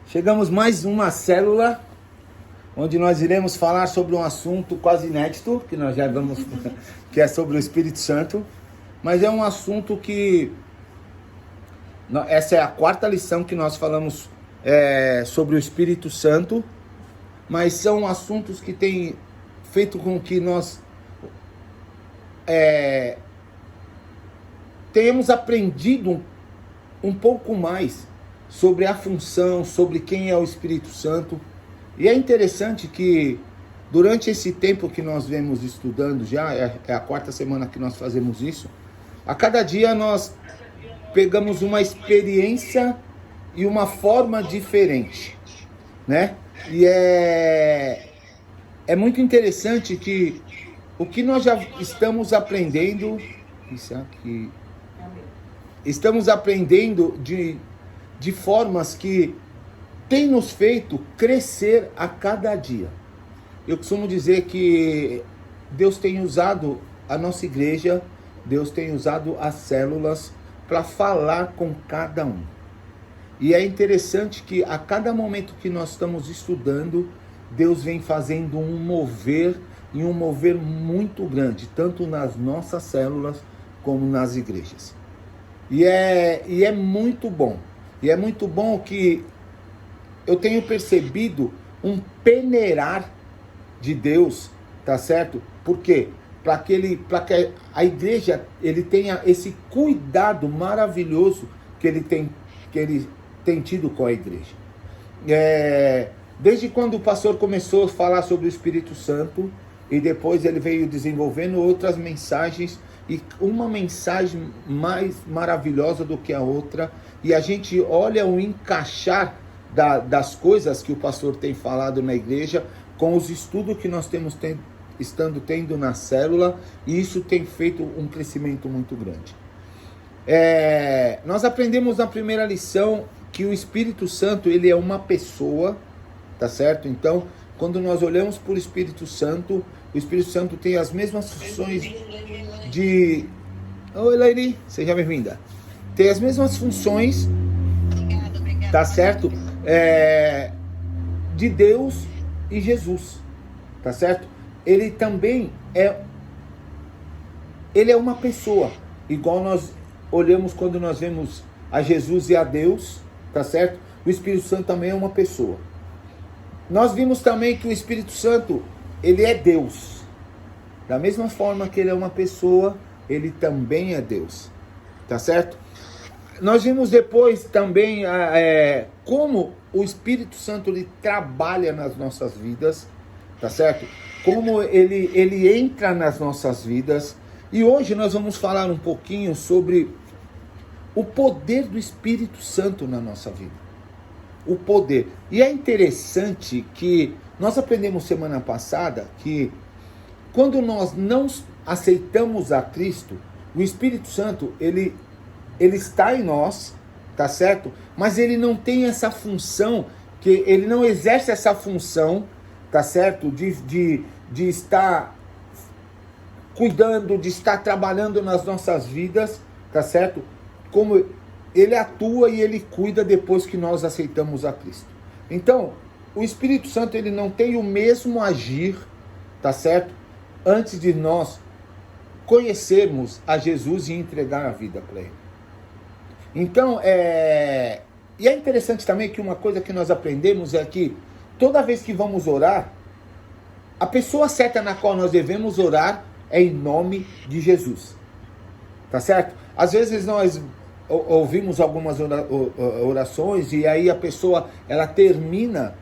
Chegamos mais uma célula, onde nós iremos falar sobre um assunto quase inédito, que nós já vamos, que é sobre o Espírito Santo, mas é um assunto que, essa é a quarta lição que nós falamos sobre o Espírito Santo, mas são assuntos que têm feito com que nós tenhamos aprendido um pouco mais sobre a função, sobre quem é o Espírito Santo. E é interessante que durante esse tempo que nós vemos estudando, já é a quarta semana que nós fazemos isso, a cada dia nós pegamos uma experiência e uma forma diferente, né? E é muito interessante que o que nós já estamos aprendendo, estamos aprendendo de formas que tem nos feito crescer a cada dia. Eu costumo dizer que Deus tem usado a nossa igreja, Deus tem usado as células para falar com cada um. E é interessante que a cada momento que nós estamos estudando, Deus vem fazendo um mover, e um mover muito grande, tanto nas nossas células como nas igrejas. E é muito bom. E é muito bom que eu tenho percebido um peneirar de Deus, tá certo? Por quê? Para que a igreja ele tenha esse cuidado maravilhoso que ele tem tido com a igreja. Desde quando o pastor começou a falar sobre o Espírito Santo, e depois ele veio desenvolvendo outras mensagens, e uma mensagem mais maravilhosa do que a outra, e a gente olha o encaixar das coisas que o pastor tem falado na igreja, com os estudos que nós estando tendo na célula, e isso tem feito um crescimento muito grande. Nós aprendemos na primeira lição que o Espírito Santo ele é uma pessoa, tá certo? Então, quando nós olhamos para o Espírito Santo tem as mesmas funções de... Oi, Lairi, seja bem-vinda. Tem as mesmas funções, obrigada. Tá certo? De Deus e Jesus, tá certo? Ele também ele é uma pessoa, igual nós olhamos quando nós vemos a Jesus e a Deus, tá certo? O Espírito Santo também é uma pessoa. Nós vimos também que o Espírito Santo, ele é Deus. Da mesma forma que ele é uma pessoa, ele também é Deus. Tá certo? Nós vimos depois também como o Espírito Santo ele trabalha nas nossas vidas. Tá certo? Como ele entra nas nossas vidas. E hoje nós vamos falar um pouquinho sobre o poder do Espírito Santo na nossa vida. O poder. E é interessante que nós aprendemos semana passada que quando nós não aceitamos a Cristo, o Espírito Santo, ele está em nós, tá certo? Mas ele não tem essa função, que ele não exerce essa função, tá certo? De estar cuidando, de estar trabalhando nas nossas vidas, tá certo? Como ele atua e ele cuida depois que nós aceitamos a Cristo. Então, o Espírito Santo ele não tem o mesmo agir, tá certo? Antes de nós conhecermos a Jesus e entregar a vida para ele. Então, e é interessante também que uma coisa que nós aprendemos é que toda vez que vamos orar, a pessoa certa na qual nós devemos orar é em nome de Jesus. Tá certo? Às vezes nós ouvimos algumas orações e aí a pessoa ela termina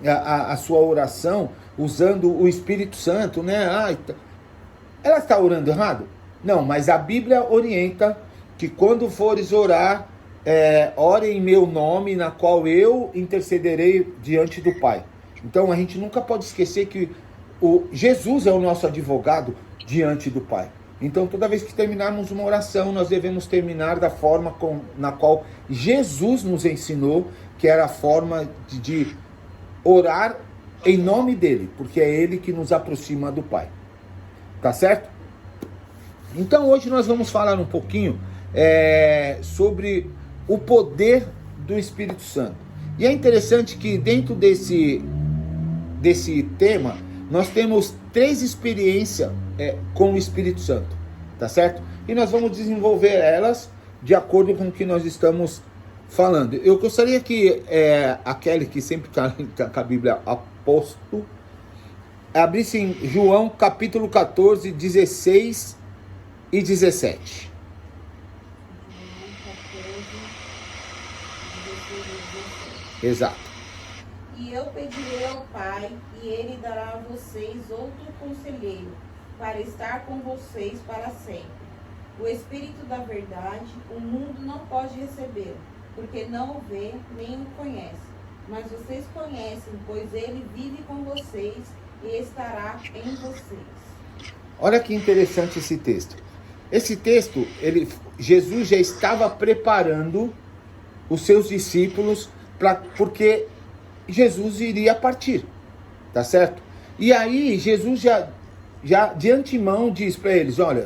a sua oração usando o Espírito Santo, né? Ela está orando errado? Não, mas a Bíblia orienta que quando fores orar, ore em meu nome, na qual eu intercederei diante do Pai. Então a gente nunca pode esquecer que Jesus é o nosso advogado diante do Pai. Então toda vez que terminarmos uma oração, nós devemos terminar da forma na qual Jesus nos ensinou, que era a forma de orar em nome dele, porque é ele que nos aproxima do Pai. Tá certo? Então hoje nós vamos falar um pouquinho sobre o poder do Espírito Santo. E é interessante que dentro desse tema, nós temos 3 experiências com o Espírito Santo, tá certo? E nós vamos desenvolver elas de acordo com o que nós estamos falando. Eu gostaria que a Kelly, que sempre está com a Bíblia a posto, abrisse em João capítulo 14, 16 e 17. Exato. E eu pedirei ao Pai, e Ele dará a vocês outro conselheiro, para estar com vocês para sempre. O Espírito da verdade, o mundo não pode receber, porque não o vê nem o conhece. Mas vocês conhecem, pois Ele vive com vocês e estará em vocês. Olha que interessante esse texto. Esse texto, Jesus já estava preparando os seus discípulos porque Jesus iria partir, tá certo? E aí Jesus já de antemão diz para eles, olha,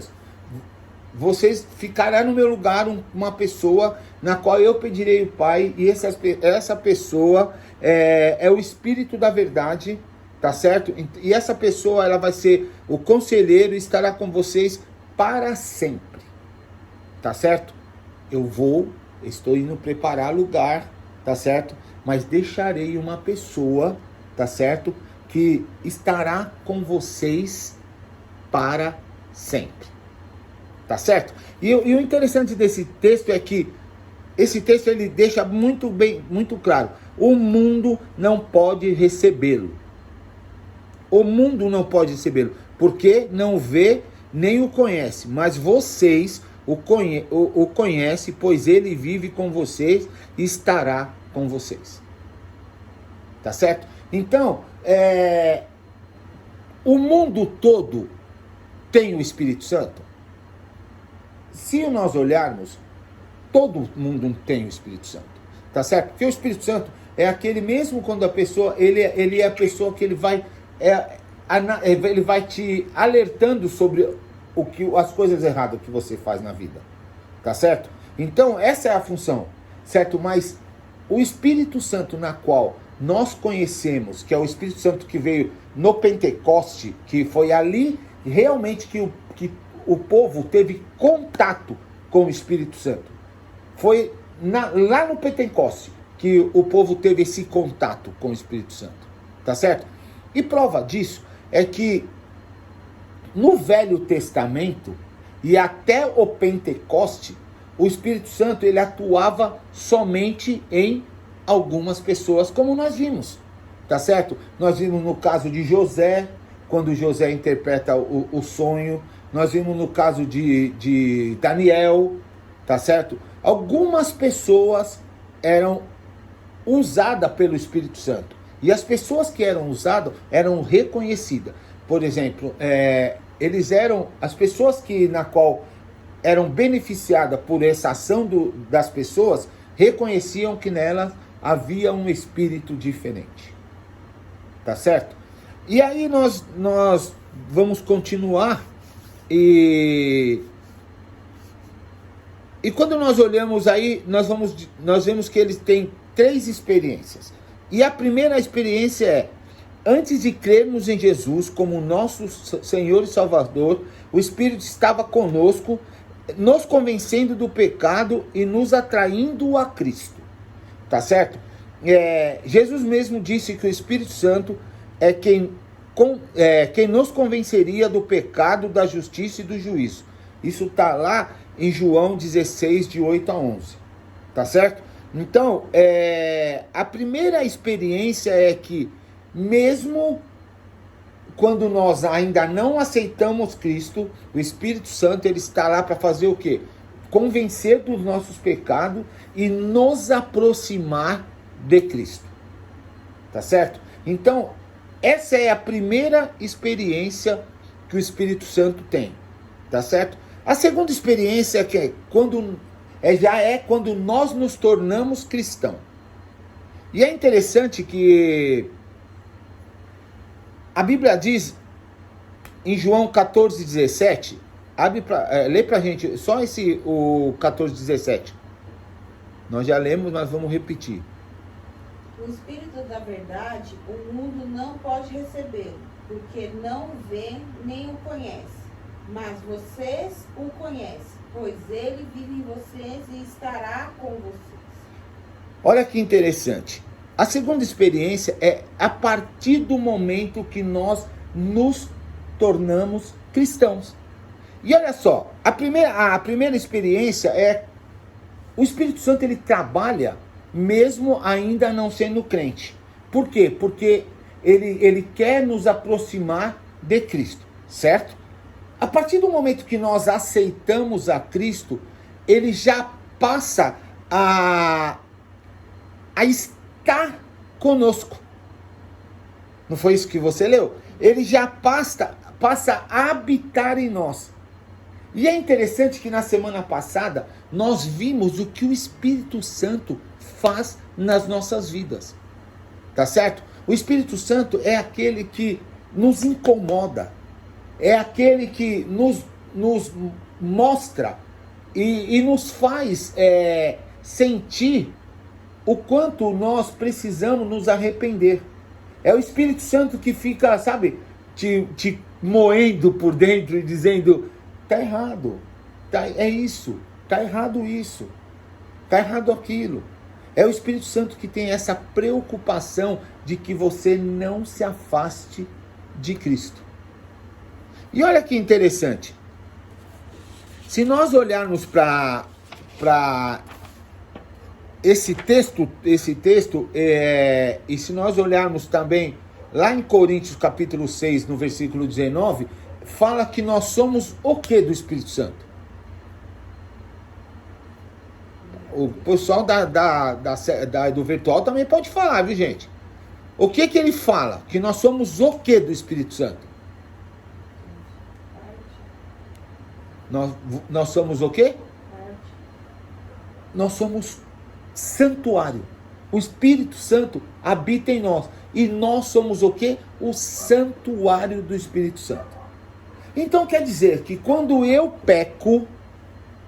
vocês ficará no meu lugar uma pessoa na qual eu pedirei o Pai, e essa pessoa é o Espírito da verdade, tá certo? E essa pessoa, ela vai ser o conselheiro e estará com vocês para sempre, tá certo? Estou indo preparar lugar, tá certo? Mas deixarei uma pessoa, tá certo? Que estará com vocês para sempre, tá certo? E o interessante desse texto é que esse texto ele deixa muito claro: o mundo não pode recebê-lo. O mundo não pode recebê-lo, porque não vê nem o conhece, mas vocês o conhecem, pois ele vive com vocês e estará com vocês. Tá certo? Então, o mundo todo tem o Espírito Santo? Se nós olharmos, todo mundo tem o Espírito Santo. Tá certo? Porque o Espírito Santo é aquele mesmo quando a pessoa, ele é a pessoa que ele vai te alertando sobre as coisas erradas que você faz na vida. Tá certo? Então, essa é a função. Certo? Mas o Espírito Santo na qual nós conhecemos, que é o Espírito Santo que veio no Pentecoste, que foi ali realmente que o povo teve contato com o Espírito Santo. Foi lá no Pentecoste que o povo teve esse contato com o Espírito Santo. Tá certo? E prova disso é que no Velho Testamento e até o Pentecoste, o Espírito Santo ele atuava somente em algumas pessoas, como nós vimos, tá certo? Nós vimos no caso de José, quando José interpreta o sonho. Nós vimos no caso de Daniel, tá certo? Algumas pessoas eram usadas pelo Espírito Santo. E as pessoas que eram usadas eram reconhecidas. Por exemplo, eles eram as pessoas na qual eram beneficiadas por essa ação das pessoas, reconheciam que nelas havia um espírito diferente. Tá certo? E aí nós vamos continuar e quando nós olhamos aí, nós vemos que eles têm 3 experiências. E a primeira experiência é: antes de crermos em Jesus como nosso Senhor e Salvador, o Espírito estava conosco, nos convencendo do pecado e nos atraindo a Cristo. Tá certo? Jesus mesmo disse que o Espírito Santo é quem nos convenceria do pecado, da justiça e do juízo. Isso está lá em João 16, de 8 a 11. Tá certo? Então, a primeira experiência é que, mesmo quando nós ainda não aceitamos Cristo, o Espírito Santo ele está lá para fazer o quê? Convencer dos nossos pecados e nos aproximar de Cristo. Tá certo? Então, essa é a primeira experiência que o Espírito Santo tem. Tá certo? A segunda experiência é que já é quando nós nos tornamos cristãos. E é interessante que a Bíblia diz em João 14, 17, lê pra gente só o 14, 17. Nós já lemos, mas vamos repetir. O Espírito da verdade, o mundo não pode recebê-lo, porque não o vê nem o conhece. Mas vocês o conhecem, pois ele vive em vocês e estará com vocês. Olha que interessante. A segunda experiência é a partir do momento que nós nos tornamos cristãos. E olha só, a primeira experiência é o Espírito Santo, ele trabalha mesmo ainda não sendo crente. Por quê? Porque ele quer nos aproximar de Cristo, certo? A partir do momento que nós aceitamos a Cristo, ele já passa a estar conosco. Não foi isso que você leu? Ele já passa a habitar em nós. E é interessante que na semana passada nós vimos o que o Espírito Santo faz nas nossas vidas. Tá certo? O Espírito Santo é aquele que nos incomoda. É aquele que nos mostra e nos faz sentir o quanto nós precisamos nos arrepender. É o Espírito Santo que fica, sabe, te moendo por dentro e dizendo: tá errado, é isso, tá errado isso, tá errado aquilo. É o Espírito Santo que tem essa preocupação de que você não se afaste de Cristo. E olha que interessante. Se nós olharmos para esse texto, e se nós olharmos também lá em Coríntios capítulo 6, no versículo 19, fala que nós somos o que do Espírito Santo? O pessoal do virtual também pode falar, viu, gente? O que ele fala? Que nós somos o que do Espírito Santo? Nós somos o quê? Nós somos santuário. O Espírito Santo habita em nós. E nós somos o quê? O santuário do Espírito Santo. Então quer dizer que quando eu peco,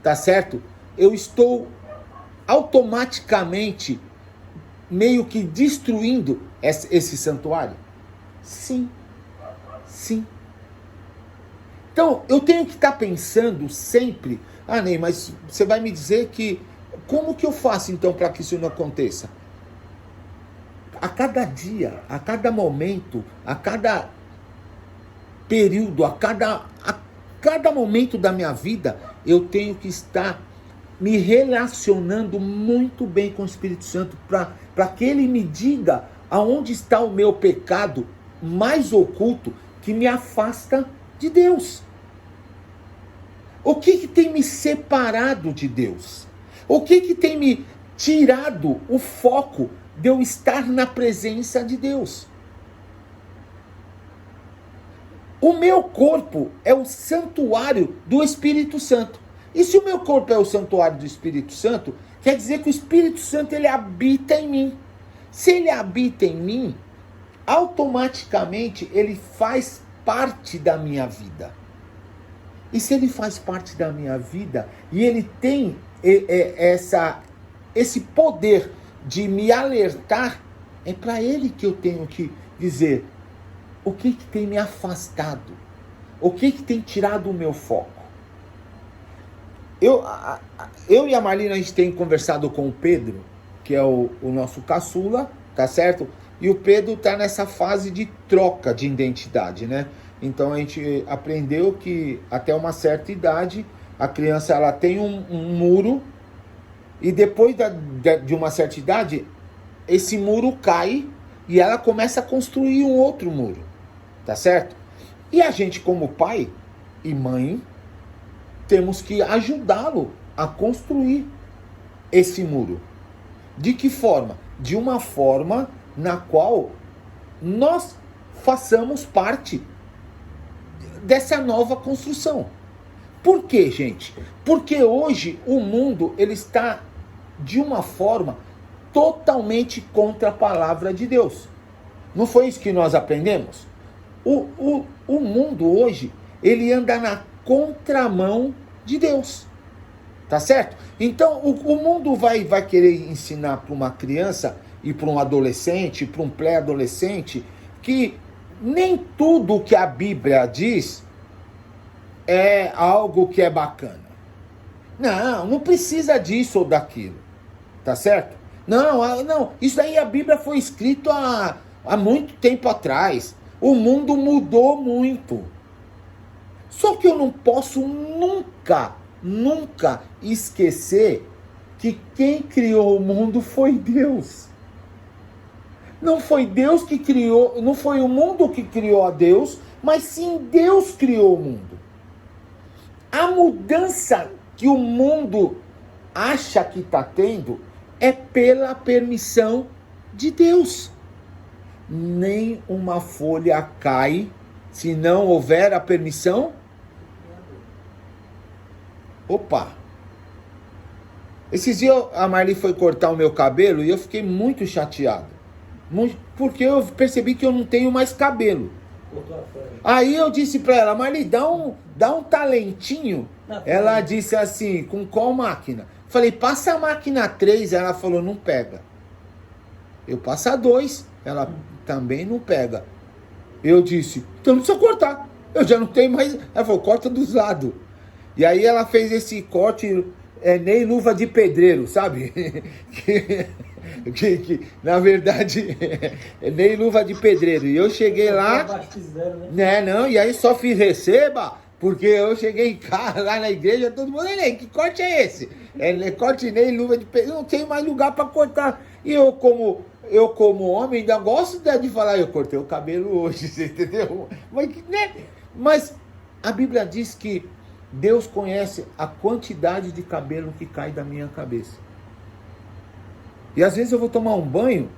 tá certo? Eu estou automaticamente meio que destruindo esse santuário? Sim. Sim. Então, eu tenho que estar pensando sempre: ah, Ney, mas você vai me dizer que... Como que eu faço então para que isso não aconteça? A cada dia, a cada momento, a cada período, a cada momento da minha vida, eu tenho que estar me relacionando muito bem com o Espírito Santo para que ele me diga aonde está o meu pecado mais oculto que me afasta de Deus. O que tem me separado de Deus? O que tem me tirado o foco de eu estar na presença de Deus? O meu corpo é o santuário do Espírito Santo. E se o meu corpo é o santuário do Espírito Santo, quer dizer que o Espírito Santo, ele habita em mim. Se ele habita em mim, automaticamente ele faz parte da minha vida. E se ele faz parte da minha vida e ele tem esse poder de me alertar, é para ele que eu tenho que dizer o que tem me afastado, o que tem tirado o meu foco. Eu e a Marlene, a gente tem conversado com o Pedro, que é o nosso caçula, tá certo? E o Pedro está nessa fase de troca de identidade, né? Então a gente aprendeu que até uma certa idade a criança ela tem um muro e depois de uma certa idade esse muro cai e ela começa a construir um outro muro, tá certo? E a gente como pai e mãe temos que ajudá-lo a construir esse muro. De que forma? De uma forma na qual nós façamos parte dessa nova construção. Por quê, gente? Porque hoje o mundo ele está de uma forma totalmente contra a palavra de Deus. Não foi isso que nós aprendemos? O mundo hoje, ele anda na contramão de Deus. Tá certo? Então, o mundo vai querer ensinar para uma criança e para um adolescente, para um pré-adolescente, que nem tudo que a Bíblia diz é algo que é bacana. Não precisa disso ou daquilo, tá certo? Não, isso aí a Bíblia foi escrito há muito tempo atrás. O mundo mudou muito. Só que eu não posso nunca esquecer que quem criou o mundo foi Deus. Não foi Deus que criou, não foi o mundo que criou a Deus, mas sim Deus criou o mundo. A mudança que o mundo acha que está tendo é pela permissão de Deus. Nem uma folha cai se não houver a permissão. Opa! Esses dias a Marli foi cortar o meu cabelo e eu fiquei muito chateado. Porque eu percebi que eu não tenho mais cabelo. Aí eu disse pra ela, Marli, dá um talentinho. Ela disse assim, com qual máquina? Falei, passa a máquina 3. Ela falou, não pega. Eu passo a 2. Ela também não pega. Eu disse, então não precisa cortar. Eu já não tenho mais. Ela falou, corta dos lados. E aí ela fez esse corte, nem luva de pedreiro, sabe? que na verdade, nem luva de pedreiro. E eu cheguei lá, não, e aí só fiz receba, porque eu cheguei em casa, lá na igreja, todo mundo, que corte é esse? Corte nem luva de pedreiro, não tem mais lugar para cortar. E eu como homem, ainda gosto de falar, eu cortei o cabelo hoje, você entendeu? Mas a Bíblia diz que Deus conhece a quantidade de cabelo que cai da minha cabeça. E às vezes eu vou tomar um banho,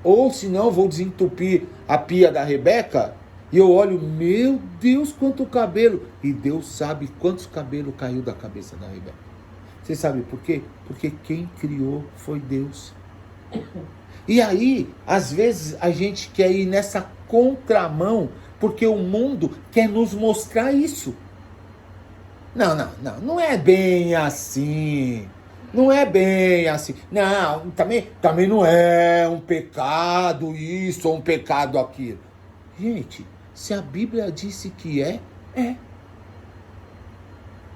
ou se não, vou desentupir a pia da Rebeca, e eu olho, meu Deus, quanto cabelo! E Deus sabe quantos cabelos caiu da cabeça da Rebeca. Você sabe por quê? Porque quem criou foi Deus. E aí, às vezes, a gente quer ir nessa contramão, porque o mundo quer nos mostrar isso. Não é bem assim. Não é bem assim. Não, também não é um pecado isso ou um pecado aquilo. Gente, se a Bíblia disse que é.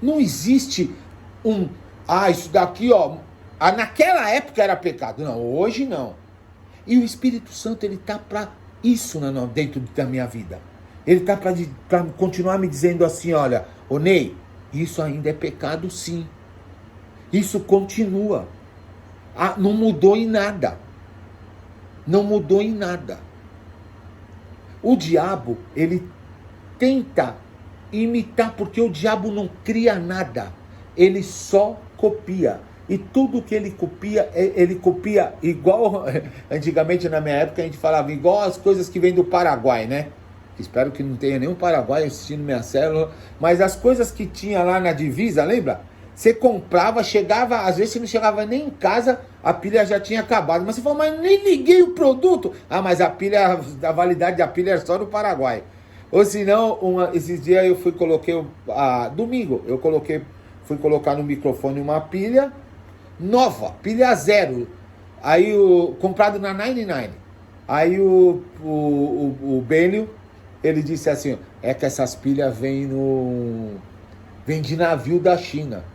Não existe isso daqui, naquela época era pecado. Não, hoje não. E o Espírito Santo, ele tá para isso dentro da minha vida. Ele tá para continuar me dizendo assim, olha, ô Ney, isso ainda é pecado sim. Isso continua. Não mudou em nada. Não mudou em nada. O diabo, ele tenta imitar, porque o diabo não cria nada. Ele só copia. E tudo que ele copia igual, antigamente na minha época a gente falava, igual as coisas que vêm do Paraguai, né? Espero que não tenha nenhum Paraguai assistindo minha célula, mas as coisas que tinha lá na divisa, lembra? Você comprava, chegava, às vezes você não chegava nem em casa, a pilha já tinha acabado. Mas você falou, mas nem liguei o produto. Mas a validade da pilha era só no Paraguai. Ou senão, esses dias eu coloquei, domingo, fui colocar no microfone uma pilha nova, pilha 0. Aí, comprado na 99. Aí o Bênio, ele disse assim, que essas pilhas vêm de navio da China.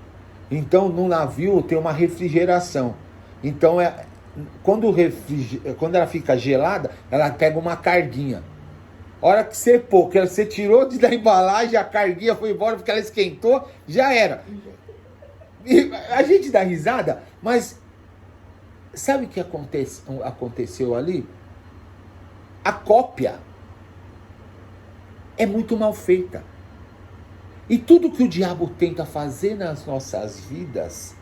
Então, no navio tem uma refrigeração. Então, quando ela fica gelada, ela pega uma carguinha. A hora que você tirou da embalagem, a carguinha foi embora porque ela esquentou, já era. E a gente dá risada, mas sabe o que aconteceu ali? A cópia é muito mal feita. E tudo que o diabo tenta fazer nas nossas vidas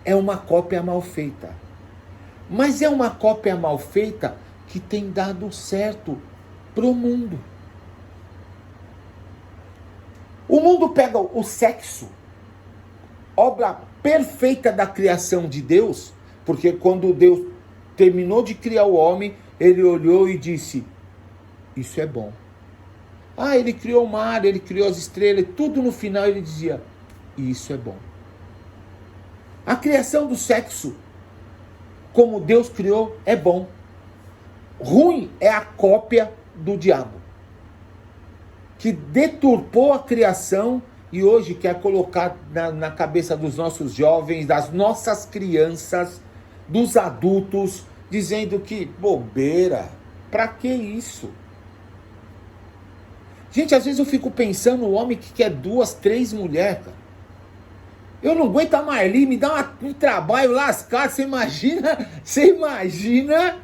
é uma cópia mal feita. Mas é uma cópia mal feita que tem dado certo para o mundo. O mundo pega o sexo, obra perfeita da criação de Deus, porque quando Deus terminou de criar o homem, ele olhou e disse, isso é bom. Ele criou o mar, ele criou as estrelas, tudo no final ele dizia, isso é bom. A criação do sexo como Deus criou, é bom. Ruim é a cópia do diabo, que deturpou a criação e hoje quer colocar na cabeça dos nossos jovens, das nossas crianças, dos adultos, dizendo que bobeira, pra que isso? Gente, às vezes eu fico pensando o homem que quer 2, 3 mulheres, cara. Eu não aguento a Marli, me dá um trabalho lascado. Você imagina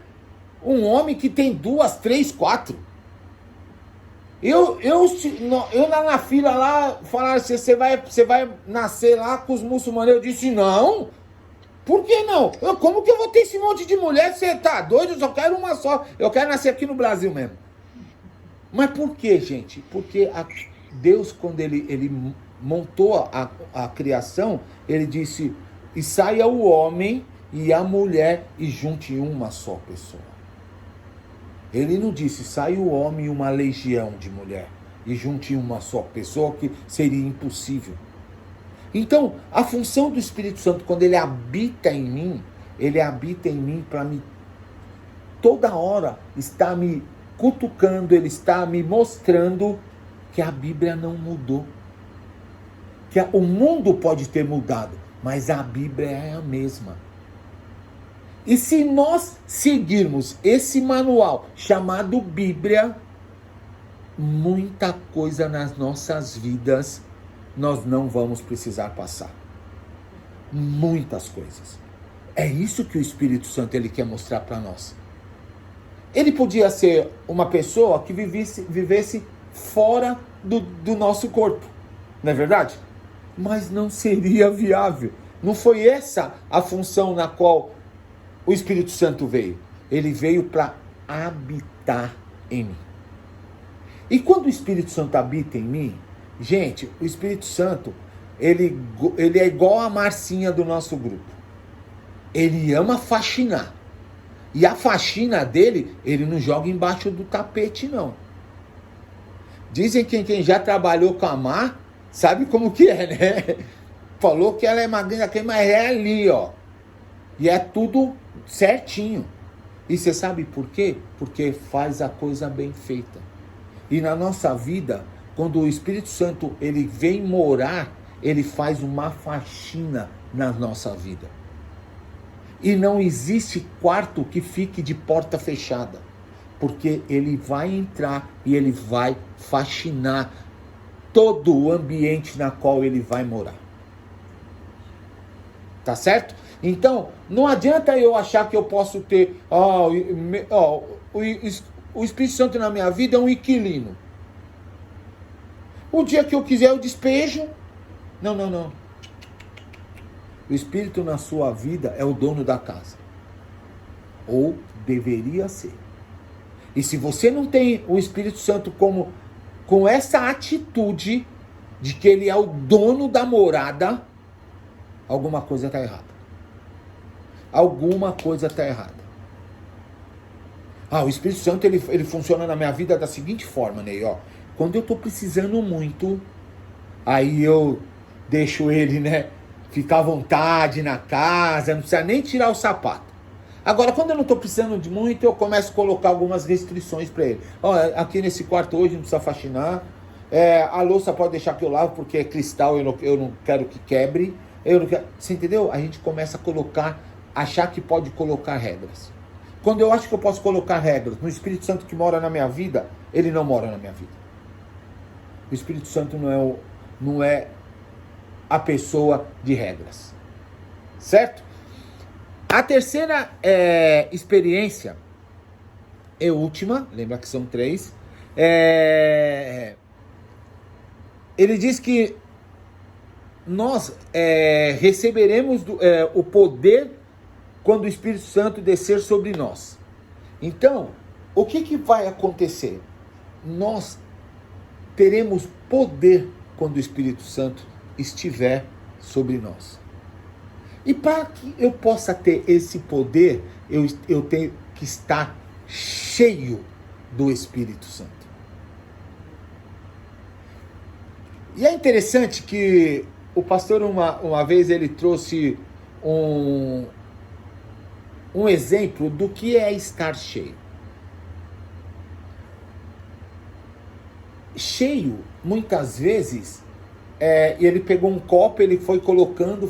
um homem que tem 2, 3, 4. Eu lá na fila lá, falaram assim, você vai nascer lá com os muçulmanos. Eu disse, não. Por que não? Como que eu vou ter esse monte de mulher? Você tá doido? Eu só quero uma só. Eu quero nascer aqui no Brasil mesmo. Mas por que, gente? Porque Deus, quando ele montou a criação, ele disse, e saia o homem e a mulher e junte em uma só pessoa. Ele não disse, saia o homem e uma legião de mulher e junte em uma só pessoa, que seria impossível. Então, a função do Espírito Santo, quando ele habita em mim para me, toda hora, está me cutucando, ele está me mostrando que a Bíblia não mudou. Que o mundo pode ter mudado, mas a Bíblia é a mesma. E se nós seguirmos esse manual chamado Bíblia, muita coisa nas nossas vidas nós não vamos precisar passar. Muitas coisas. É isso que o Espírito Santo ele quer mostrar para nós. Ele podia ser uma pessoa que vivesse fora do nosso corpo, não é verdade? Mas não seria viável. Não foi essa a função na qual o Espírito Santo veio. Ele veio para habitar em mim. E quando o Espírito Santo habita em mim, gente, o Espírito Santo, ele é igual a Marcinha do nosso grupo. Ele ama faxinar. E a faxina dele, ele não joga embaixo do tapete, não. Dizem que quem já trabalhou com a Mar, sabe como que é, né? Falou que ela é magrinha aqui, mas é ali, ó. E é tudo certinho. E você sabe por quê? Porque faz a coisa bem feita. E na nossa vida, quando o Espírito Santo ele vem morar, ele faz uma faxina na nossa vida. E não existe quarto que fique de porta fechada, porque ele vai entrar e ele vai faxinar todo o ambiente na qual ele vai morar. Tá certo? Então, não adianta eu achar que eu posso ter... o Espírito Santo na minha vida é um inquilino. O dia que eu quiser eu despejo. Não. O Espírito na sua vida é o dono da casa. Ou deveria ser. E se você não tem o Espírito Santo com essa atitude de que ele é o dono da morada, alguma coisa está errada. Alguma coisa está errada. O Espírito Santo ele funciona na minha vida da seguinte forma, Ney, ó. Quando eu estou precisando muito, aí eu deixo ele, né, ficar à vontade na casa, não precisa nem tirar o sapato. Agora, quando eu não estou precisando de muito, eu começo a colocar algumas restrições para ele. Aqui nesse quarto hoje não precisa faxinar. A louça pode deixar que eu lavo, porque é cristal, eu não quero que quebre. Você entendeu? A gente começa a achar que pode colocar regras. Quando eu acho que eu posso colocar regras no Espírito Santo que mora na minha vida, ele não mora na minha vida. O Espírito Santo não é a pessoa de regras. Certo? A terceira experiência e última, lembra que são 3. Ele diz que nós receberemos o poder quando o Espírito Santo descer sobre nós. Então, o que vai acontecer? Nós teremos poder quando o Espírito Santo estiver sobre nós. E para que eu possa ter esse poder, eu tenho que estar cheio do Espírito Santo. E é interessante que o pastor uma vez ele trouxe um um exemplo do que é estar cheio. Cheio, muitas vezes, ele pegou um copo, ele foi colocando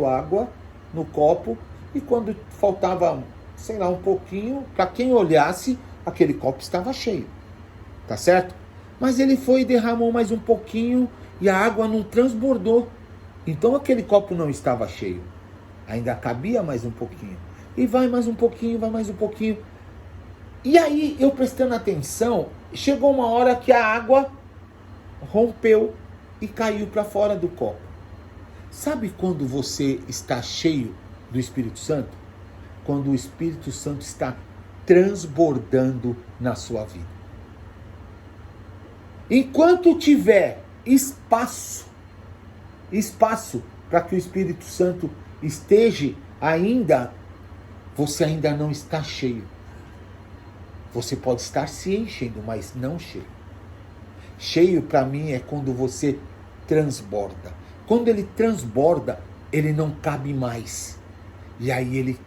água no copo, e quando faltava, sei lá, um pouquinho, para quem olhasse, aquele copo estava cheio, tá certo? Mas ele foi e derramou mais um pouquinho, e a água não transbordou, então aquele copo não estava cheio, ainda cabia mais um pouquinho, e vai mais um pouquinho, e aí eu prestando atenção, chegou uma hora que a água rompeu e caiu para fora do copo. Sabe quando você está cheio do Espírito Santo? Quando o Espírito Santo está transbordando na sua vida. Enquanto tiver espaço para que o Espírito Santo esteja ainda, você ainda não está cheio. Você pode estar se enchendo, mas não cheio. Cheio para mim é quando você transborda. Quando ele transborda, ele não cabe mais. E aí ele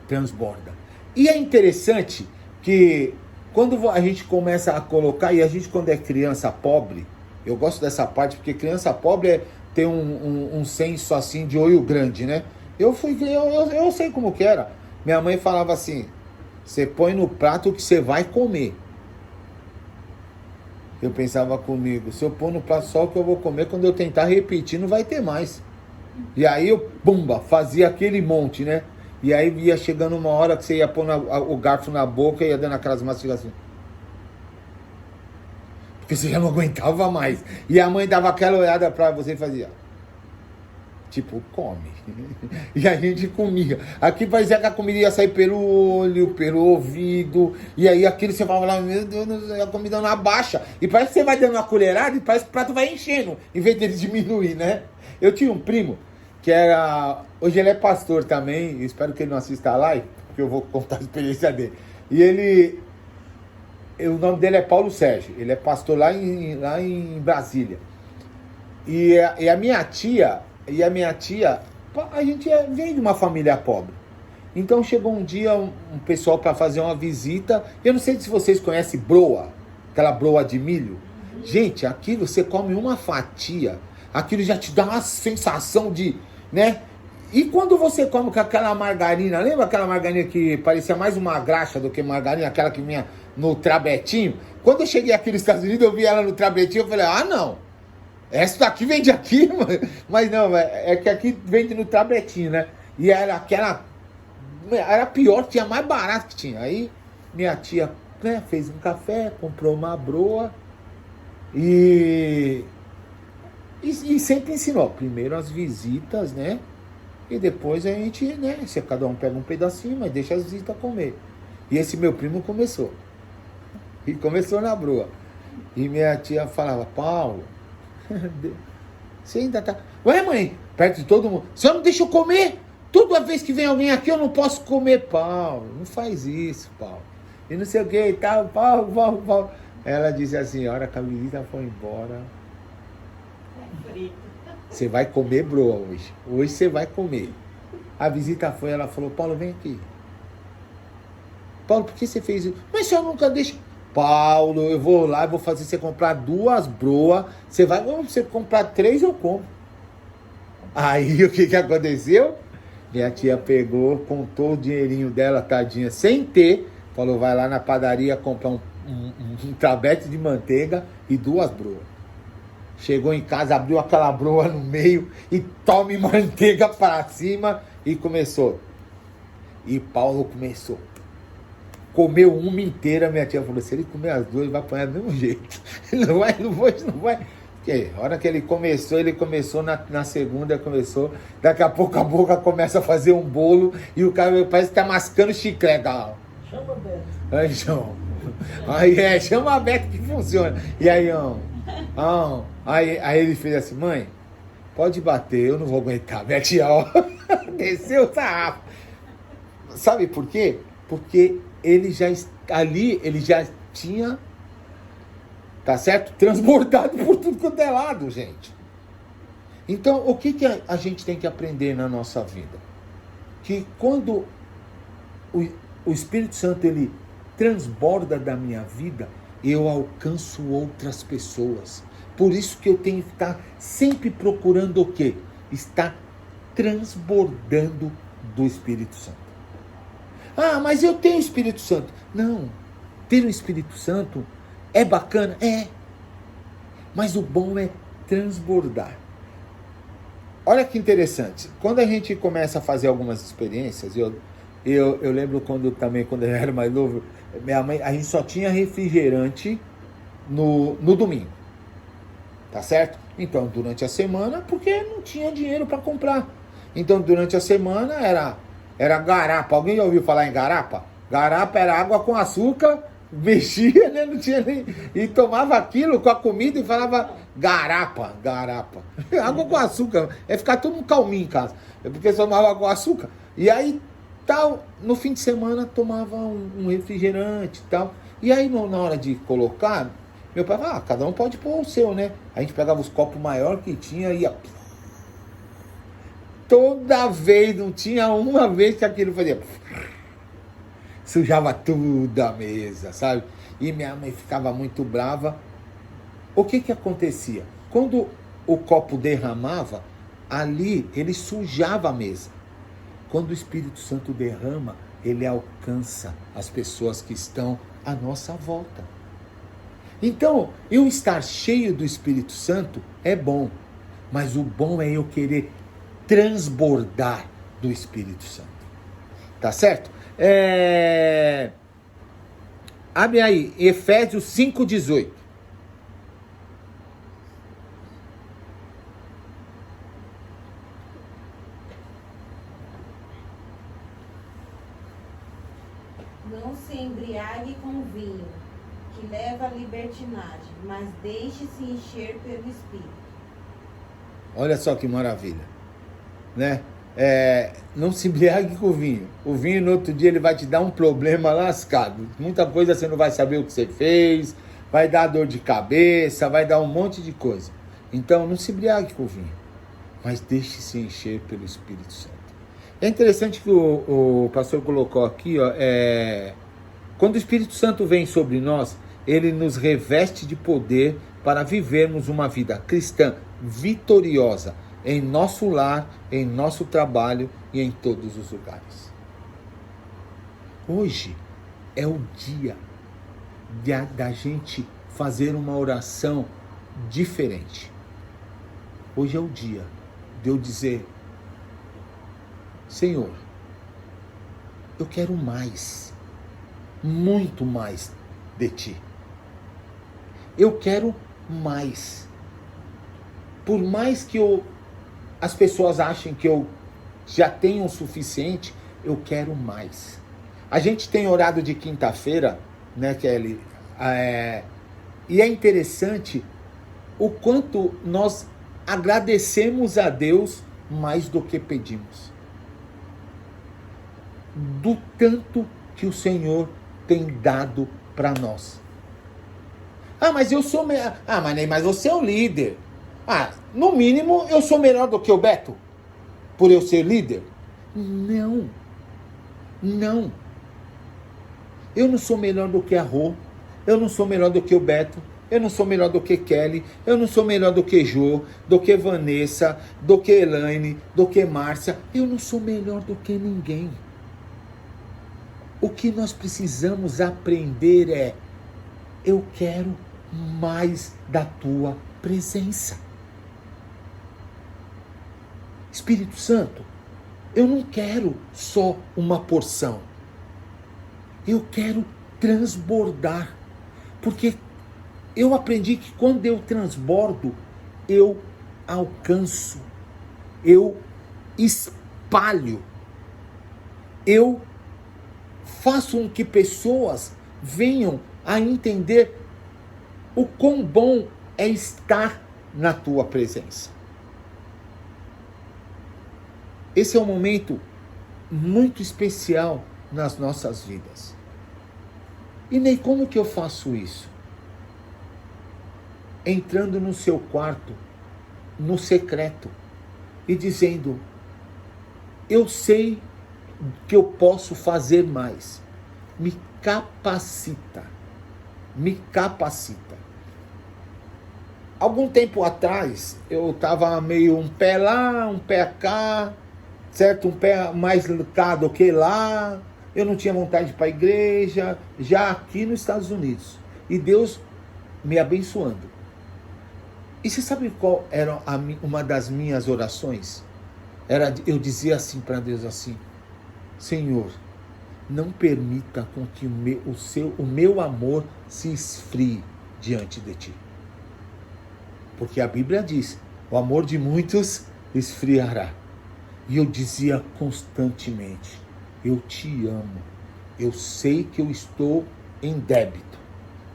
transborda. E é interessante que quando a gente começa a colocar, e a gente quando é criança pobre, eu gosto dessa parte, porque criança pobre tem um senso assim de olho grande, né? Eu sei como que era. Minha mãe falava assim, você põe no prato o que você vai comer. Eu pensava comigo, se eu pôr no prato só o que eu vou comer, quando eu tentar repetir não vai ter mais. E aí eu, fazia aquele monte, né? E aí ia chegando uma hora que você ia pôr o garfo na boca e ia dando aquelas mastigações. Porque você já não aguentava mais. E a mãe dava aquela olhada pra você e fazia, tipo, come. E a gente comia. Aqui parecia que a comida ia sair pelo olho, pelo ouvido. E aí aquilo você fala lá, meu Deus, a comida não abaixa. E parece que você vai dando uma colherada e parece que o prato vai enchendo, em vez dele diminuir, né? Eu tinha um primo que era... Hoje ele é pastor também. Espero que ele não assista a live, porque eu vou contar a experiência dele. E o nome dele é Paulo Sérgio. Ele é pastor lá em Brasília. E a minha tia, a gente vem de uma família pobre. Então chegou um dia um pessoal para fazer uma visita. Eu não sei se vocês conhecem broa, aquela broa de milho. Gente, aquilo você come uma fatia, aquilo já te dá uma sensação de, né? E quando você come com aquela margarina, lembra aquela margarina que parecia mais uma graxa do que margarina, aquela que vinha no trabetinho? Quando eu cheguei aqui nos Estados Unidos, eu vi ela no trabetinho, eu falei, não. Essa daqui vende aqui, mas não, é que aqui vende no tabletinho, né? E era aquela, era pior, tinha mais barato que tinha. Aí minha tia, né, fez um café, comprou uma broa e sempre ensinou, primeiro as visitas, né? E depois a gente, né, se cada um pega um pedacinho, mas deixa as visitas comer. E esse meu primo começou. E começou na broa. E minha tia falava, Paulo, você ainda tá... Ué, mãe, perto de todo mundo. Você não deixa eu comer? Toda vez que vem alguém aqui eu não posso comer. Paulo, não faz isso, Paulo. E não sei o que e tal, Paulo. Ela disse assim, a hora que a visita foi embora, você vai comer broa hoje. Hoje você vai comer. A visita foi, ela falou, Paulo, vem aqui. Paulo, por que você fez isso? Mas o senhor nunca deixa... Paulo, eu vou lá e vou fazer você comprar 2 broas. Você vai, você comprar 3, eu compro. Aí o que aconteceu? Minha tia pegou, contou o dinheirinho dela, tadinha, sem ter. Falou, vai lá na padaria comprar um tabete de manteiga e 2 broas. Chegou em casa, abriu aquela broa no meio e tome manteiga para cima e começou. E Paulo começou. Comeu uma inteira, minha tia falou, se ele comer as 2, ele vai apanhar do mesmo jeito. Não vai. Porque a hora que ele começou na segunda, daqui a pouco a boca começa a fazer um bolo e o cara parece que tá mascando chiclete. Chama a Beto. Aí, João. Aí chama a Beto que funciona. E aí, aí ele fez assim, mãe, pode bater, eu não vou aguentar. Minha tia, desceu o sarrafo. Sabe por quê? Porque ele já tinha, tá certo? Transbordado por tudo quanto é lado, gente. Então, o que a gente tem que aprender na nossa vida? que quando o Espírito Santo ele transborda da minha vida, eu alcanço outras pessoas. Por isso que eu tenho que estar sempre procurando o quê? Estar transbordando do Espírito Santo. Ah, mas eu tenho Espírito Santo. Não, ter o Espírito Santo é bacana? É. Mas o bom é transbordar. Olha que interessante. Quando a gente começa a fazer algumas experiências, eu lembro quando eu era mais novo, minha mãe, a gente só tinha refrigerante no domingo. Tá certo? Então, durante a semana, porque não tinha dinheiro para comprar. Então, durante a semana era garapa. Alguém já ouviu falar em garapa? Garapa era água com açúcar, mexia, né? Não tinha nem... E tomava aquilo com a comida e falava garapa. Água com açúcar. É ficar todo calminho em casa. É porque tomava água com açúcar. E aí, tal, no fim de semana, tomava um refrigerante e tal. E aí, na hora de colocar... Meu pai falava, cada um pode pôr o seu, né? A gente pegava os copos maiores que tinha e ia... Toda vez, não tinha uma vez que aquilo fazia... Sujava tudo a mesa, sabe? E minha mãe ficava muito brava. O que acontecia? Quando o copo derramava, ali ele sujava a mesa. Quando o Espírito Santo derrama, ele alcança as pessoas que estão à nossa volta. Então, eu estar cheio do Espírito Santo é bom, mas o bom é eu querer transbordar do Espírito Santo. Tá certo? Abre aí, Efésios 5,18. Não se embriague com vinho, que leva à libertinagem, mas deixe-se encher pelo Espírito. Olha só que maravilha, né? Não se embriague com o vinho. O vinho no outro dia ele vai te dar um problema lascado. Muita coisa você não vai saber o que você fez, vai dar dor de cabeça, vai dar um monte de coisa. Então não se embriague com o vinho, mas deixe-se encher pelo Espírito Santo. É interessante que o pastor colocou aqui, ó, quando o Espírito Santo vem sobre nós, ele nos reveste de poder para vivermos uma vida cristã vitoriosa em nosso lar, em nosso trabalho e em todos os lugares. Hoje é o dia da gente fazer uma oração diferente. Hoje é o dia de eu dizer: Senhor, eu quero mais, muito mais de Ti. Eu quero mais. Por mais que as pessoas achem que eu já tenho o suficiente, eu quero mais. A gente tem orado de quinta-feira, né, Kelly? E é interessante o quanto nós agradecemos a Deus mais do que pedimos. Do tanto que o Senhor tem dado para nós. Ah, mas eu sou... mas você é o líder. No mínimo, eu sou melhor do que o Beto? Por eu ser líder? Não. Eu não sou melhor do que a Rô. Eu não sou melhor do que o Beto. Eu não sou melhor do que Kelly. Eu não sou melhor do que Jô, do que Vanessa, do que Elaine, do que Márcia. Eu não sou melhor do que ninguém. O que nós precisamos aprender é: eu quero mais da tua presença. Espírito Santo, eu não quero só uma porção. Eu quero transbordar. Porque eu aprendi que quando eu transbordo, eu alcanço, eu espalho, eu faço com que pessoas venham a entender o quão bom é estar na tua presença. Esse é um momento muito especial nas nossas vidas. E nem como que eu faço isso? Entrando no seu quarto, no secreto, e dizendo: eu sei que eu posso fazer mais. Me capacita. Me capacita. Algum tempo atrás, eu estava meio um pé lá, um pé cá, certo? Um pé mais cá do que lá. Eu não tinha vontade de ir para a igreja, já aqui nos Estados Unidos. E Deus me abençoando. E você sabe qual era uma das minhas orações? Eu dizia assim para Deus assim: Senhor, não permita com que o meu amor se esfrie diante de ti. Porque a Bíblia diz, o amor de muitos esfriará. E eu dizia constantemente, eu te amo, eu sei que eu estou em débito.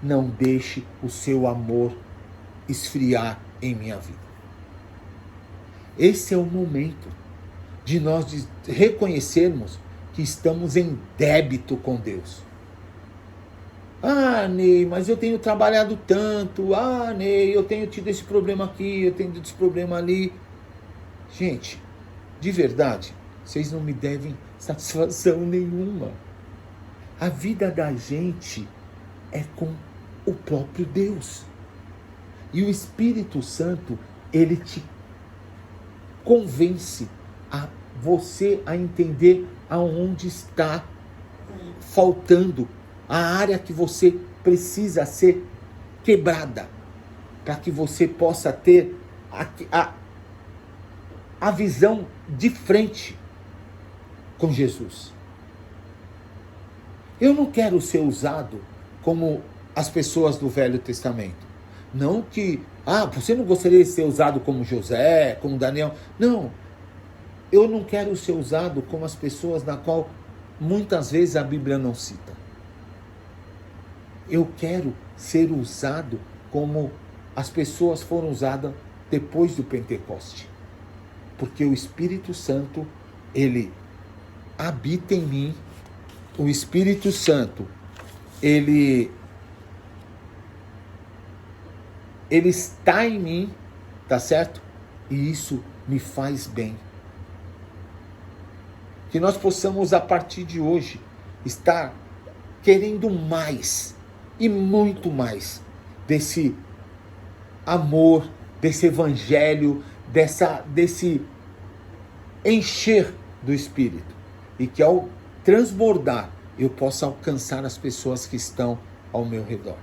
Não deixe o seu amor esfriar em minha vida. Esse é o momento de nós reconhecermos que estamos em débito com Deus. Ah, Ney, mas eu tenho trabalhado tanto. Ah, Ney, eu tenho tido esse problema aqui, eu tenho tido esse problema ali. Gente, de verdade, vocês não me devem satisfação nenhuma. A vida da gente é com o próprio Deus. E o Espírito Santo, ele te convence a você a entender aonde está faltando, a área que você precisa ser quebrada, para que você possa ter a visão de frente com Jesus. Eu não quero ser usado como as pessoas do Velho Testamento. Não que, você não gostaria de ser usado como José, como Daniel. Não, eu não quero ser usado como as pessoas na qual muitas vezes a Bíblia não cita. Eu quero ser usado como as pessoas foram usadas depois do Pentecoste. Porque o Espírito Santo, ele habita em mim. O Espírito Santo, ele está em mim, tá certo? E isso me faz bem. Que nós possamos, a partir de hoje, estar querendo mais e muito mais desse amor, desse evangelho, desse encher do Espírito. E que ao transbordar, eu possa alcançar as pessoas que estão ao meu redor.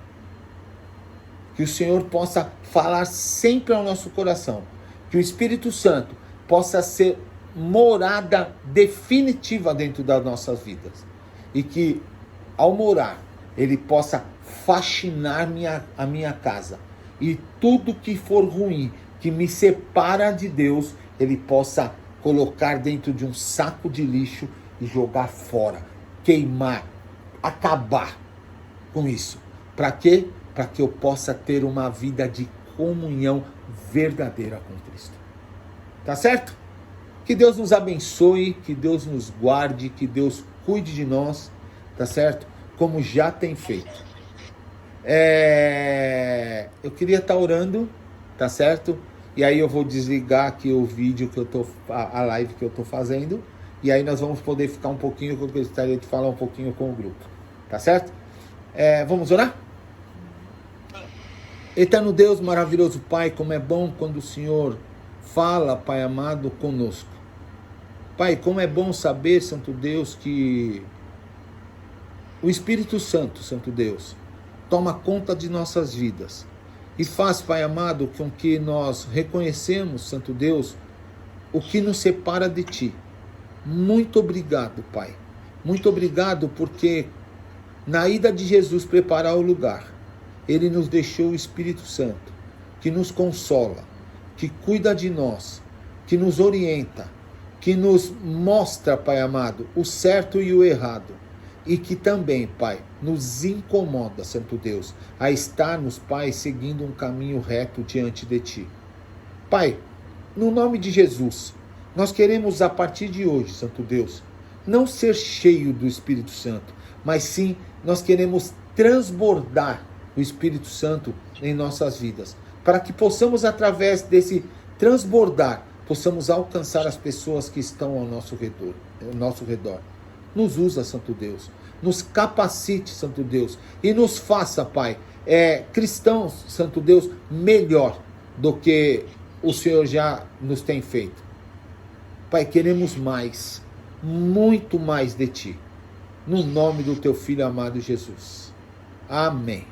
Que o Senhor possa falar sempre ao nosso coração. Que o Espírito Santo possa ser morada definitiva dentro das nossas vidas. E que, ao morar, ele possa faxinar a minha casa. E tudo que for ruim, que me separa de Deus, ele possa colocar dentro de um saco de lixo e jogar fora. Queimar, acabar com isso. Para quê? Para que eu possa ter uma vida de comunhão verdadeira com Cristo. Tá certo? Que Deus nos abençoe, que Deus nos guarde, que Deus cuide de nós, tá certo? Como já tem feito. Eu queria estar orando, tá certo? E aí eu vou desligar aqui o vídeo a live que eu tô fazendo. E aí nós vamos poder ficar um pouquinho, que eu gostaria de falar um pouquinho com o grupo. Tá certo? Vamos orar? Eterno Deus, maravilhoso Pai, como é bom quando o Senhor fala, Pai amado, conosco. Pai, como é bom saber, Santo Deus, que o Espírito Santo, Santo Deus, toma conta de nossas vidas. E faz, Pai amado, com que nós reconhecemos, Santo Deus, o que nos separa de Ti. Muito obrigado, Pai. Muito obrigado porque na ida de Jesus preparar o lugar, Ele nos deixou o Espírito Santo, que nos consola, que cuida de nós, que nos orienta, que nos mostra, Pai amado, o certo e o errado. E que também, Pai, nos incomoda, Santo Deus, a estarmos, Pai, seguindo um caminho reto diante de Ti. Pai, no nome de Jesus, nós queremos a partir de hoje, Santo Deus, não ser cheio do Espírito Santo, mas sim nós queremos transbordar o Espírito Santo em nossas vidas, para que possamos, através desse transbordar, possamos alcançar as pessoas que estão ao nosso redor. Nos usa, Santo Deus. Nos capacite, Santo Deus. E nos faça, Pai, cristãos, Santo Deus, melhor do que o Senhor já nos tem feito. Pai, queremos mais, muito mais de Ti. No nome do Teu Filho amado Jesus. Amém.